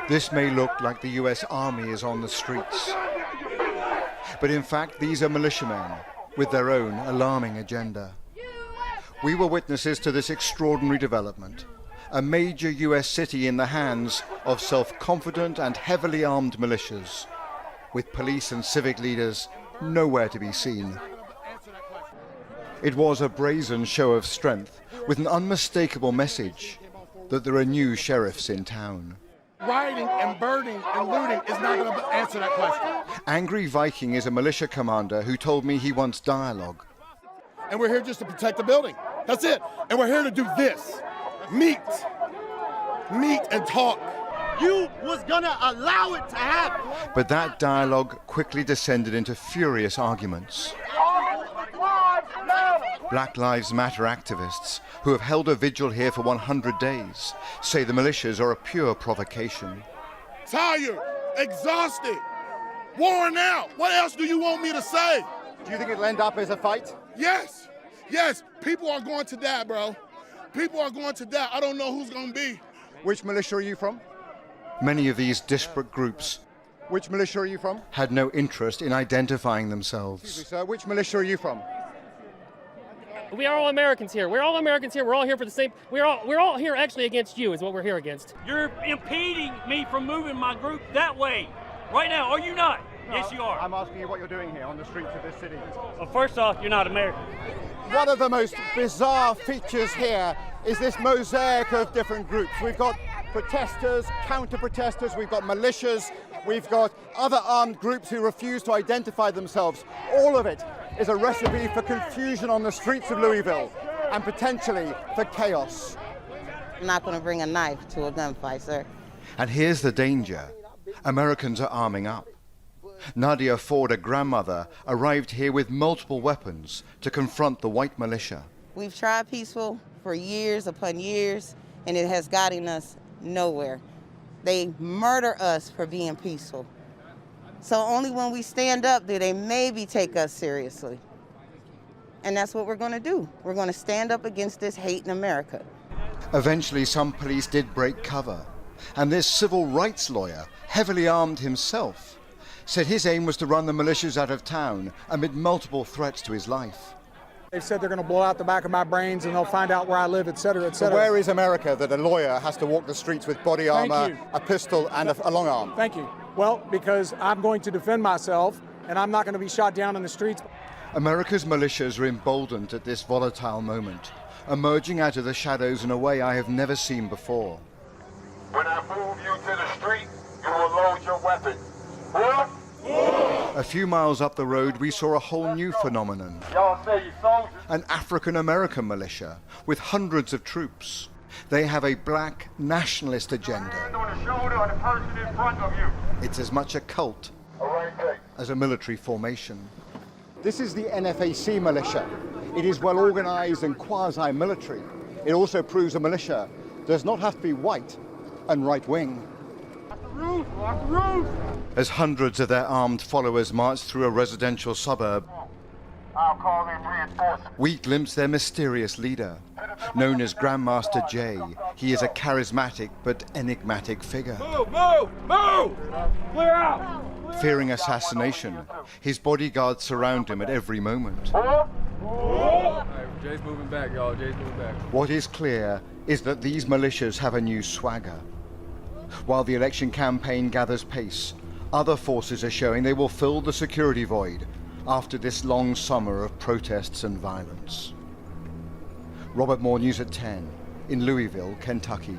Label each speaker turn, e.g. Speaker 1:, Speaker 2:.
Speaker 1: This may look like the US Army is on the streets, but in fact these are militiamen with their own alarming agenda. We were witnesses to this extraordinary development, a major US city in the hands of self-confident and heavily armed militias, with police and civic leaders nowhere to be seen. It was a brazen show of strength with an unmistakable message that there are new sheriffs in town.
Speaker 2: Rioting and burning and looting is not going to answer that question.
Speaker 1: Angry Viking is a militia commander who told me he wants dialogue.
Speaker 2: And we're here just to protect the building. That's it. And we're here to do this. Meet and talk.
Speaker 3: You was gonna allow it to happen.
Speaker 1: But that dialogue quickly descended into furious arguments. Black Lives Matter activists, who have held a vigil here for 100 days, say the militias are a pure provocation.
Speaker 2: Tired, exhausted, worn out. What else do you want me to say?
Speaker 4: Do you think it'll end up as a fight?
Speaker 2: Yes. People are going to die, bro. People are going to die. I don't know who's going to be.
Speaker 4: Which militia are you from?
Speaker 1: Many of these disparate groups
Speaker 4: Which militia are you from?
Speaker 1: had no interest in identifying
Speaker 4: Excuse me,
Speaker 1: themselves.
Speaker 4: sir. Which militia are you from?
Speaker 5: We are all Americans here. We're all Americans here. We're all here for the same. We're all here actually against you. Is what we're here against.
Speaker 6: You're impeding me from moving my group that way right now. Are you not?
Speaker 4: No,
Speaker 6: Yes, you are.
Speaker 4: I'm asking you what you're doing here on the streets of this city.
Speaker 6: Well, first off, you're not American.
Speaker 4: One of the most bizarre features here is this mosaic of different groups. We've got protesters, counter-protesters, we've got militias, we've got other armed groups who refuse to identify themselves. All of it is a recipe for confusion on the streets of Louisville and potentially for chaos.
Speaker 7: I'm not going to bring a knife to a gunfight, sir.
Speaker 1: And here's the danger. Americans are arming up. Nadia Ford, a grandmother, arrived here with multiple weapons to confront the white militia.
Speaker 7: We've tried peaceful for years upon years, and it has gotten us nowhere. They murder us for being peaceful. So only when we stand up do they maybe take us seriously. And that's what we're going to do. We're going to stand up against this hate in America.
Speaker 1: Eventually, some police did break cover, and this civil rights lawyer, heavily armed himself, said his aim was to run the militias out of town amid multiple threats to his life.
Speaker 8: They've said they're going to blow out the back of my brains and they'll find out where I live, et cetera, et
Speaker 4: So
Speaker 8: cetera.
Speaker 4: where is America that a lawyer has to walk the streets with body
Speaker 8: Thank
Speaker 4: armor,
Speaker 8: you.
Speaker 4: a pistol and a long arm?
Speaker 8: Thank you. Well, because I'm going to defend myself and I'm not going to be shot down in the streets.
Speaker 1: America's militias are emboldened at this volatile moment, emerging out of the shadows in a way I have never seen before.
Speaker 9: When I move you to the street, you will load your weapon.
Speaker 1: A few miles up the road, we saw a whole new phenomenon.
Speaker 9: Y'all say you soldiers.
Speaker 1: An African-American militia with hundreds of troops. They have a black nationalist agenda.
Speaker 9: Hand on the shoulder of the person in front of you.
Speaker 1: It's as much a cult
Speaker 9: All right, take.
Speaker 1: as a military formation.
Speaker 4: This is the NFAC militia. It is well organized and quasi-military. It also proves a militia does not have to be white and right-wing.
Speaker 9: Lock the roof.
Speaker 1: As hundreds of their armed followers march through a residential suburb,
Speaker 9: I'll call in reinforcements.
Speaker 1: we glimpse their mysterious leader. Known as Grandmaster Jay, he is a charismatic but enigmatic figure.
Speaker 6: Move! Clear out!
Speaker 1: Fearing assassination, his bodyguards surround him at every moment.
Speaker 10: Jay's moving back, y'all. Jay's moving back.
Speaker 1: What is clear is that these militias have a new swagger. While the election campaign gathers pace, other forces are showing they will fill the security void after this long summer of protests and violence. Robert Moore, News at 10, in Louisville, Kentucky.